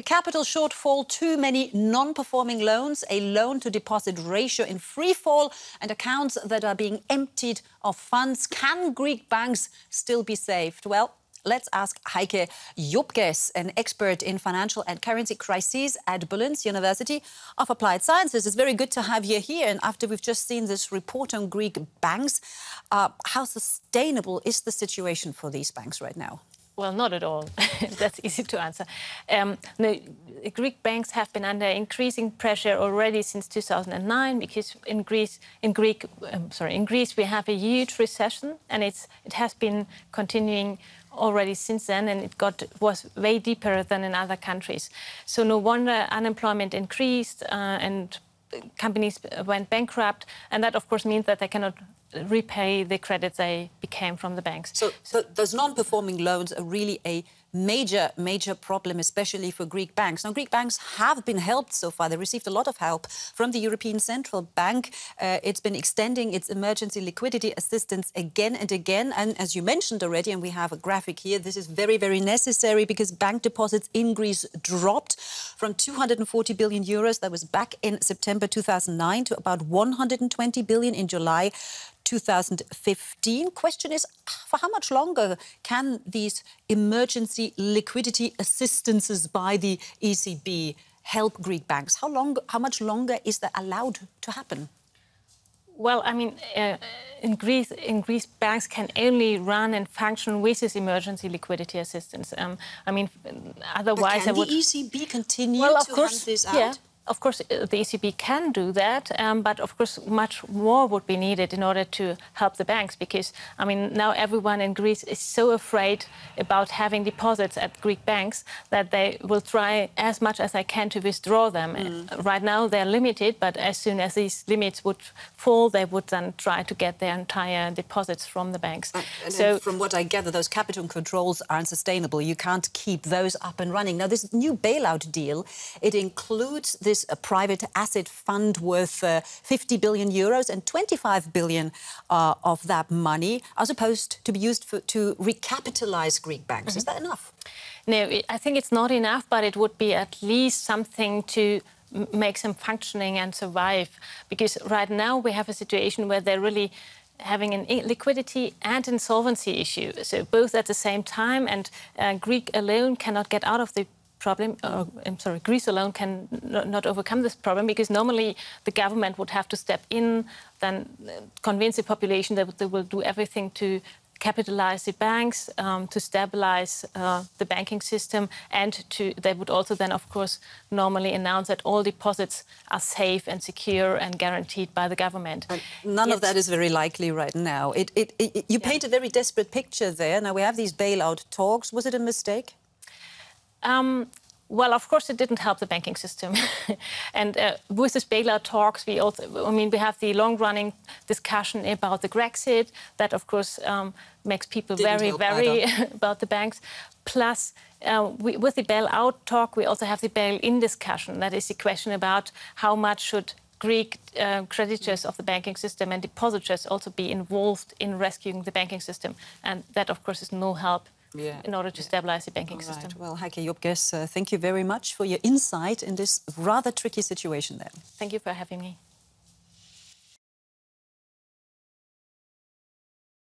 capital shortfall, too many non-performing loans, a loan-to-deposit ratio in free fall, and accounts that are being emptied of funds. Can Greek banks still be saved? Well, let's ask Heike Joebges, an expert in financial and currency crises at Berlin's University of Applied Sciences. It's very good to have you here. And after we've just seen this report on Greek banks, how sustainable is the situation for these banks right now? Well, not at all. That's easy to answer. No, Greek banks have been under increasing pressure already since 2009 because in Greece we have a huge recession, and it has been continuing already since then, and was way deeper than in other countries. So no wonder unemployment increased and companies went bankrupt, and that of course means that they cannot repay the credits they became from the banks. So those non-performing loans are really a major problem, especially for Greek banks. Now, Greek banks have been helped so far. They received a lot of help from the European Central Bank. It's been extending its emergency liquidity assistance again and again. And as you mentioned already, and we have a graphic here, this is very, very necessary because bank deposits in Greece dropped from 240 billion euros, that was back in September 2009, to about 120 billion in July 2015. Question is, for how much longer can these emergency liquidity assistances by the ECB help Greek banks? How much longer is that allowed to happen? Well, I mean, in Greece, banks can only run and function with this emergency liquidity assistance. I mean, otherwise, but can the ECB continue to hand this out? Yeah. Of course, the ECB can do that, but of course, much more would be needed in order to help the banks because, I mean, now everyone in Greece is so afraid about having deposits at Greek banks that they will try as much as they can to withdraw them. Right now, they're limited, but as soon as these limits would fall, they would then try to get their entire deposits from the banks. So, from what I gather, those capital controls aren't sustainable. You can't keep those up and running. Now, this new bailout deal, it includes this a private asset fund worth 50 billion euros, and 25 billion of that money are supposed to be used to recapitalize Greek banks. Is that enough? No, I think it's not enough, but it would be at least something to make them functioning and survive. Because right now we have a situation where they're really having an liquidity and insolvency issue, so both at the same time, and Greek alone cannot get out of the problem. Greece alone can not overcome this problem because normally the government would have to step in, then convince the population that they will do everything to capitalize the banks, to stabilize the banking system, and they would also then, of course, normally announce that all deposits are safe and secure and guaranteed by the government. And none of that is very likely right now. You paint a very desperate picture there. Now we have these bailout talks. Was it a mistake? Well, of course, it didn't help the banking system. And with these bailout talks, we have the long-running discussion about the Grexit. That, of course, makes people very about the banks. Plus, with the bailout talk, we also have the bail-in discussion. That is the question about how much should Greek creditors of the banking system and depositors also be involved in rescuing the banking system. And that, of course, is no help in order to stabilize the banking system. Well, Heike Joebges, thank you very much for your insight in this rather tricky situation there. Thank you for having me.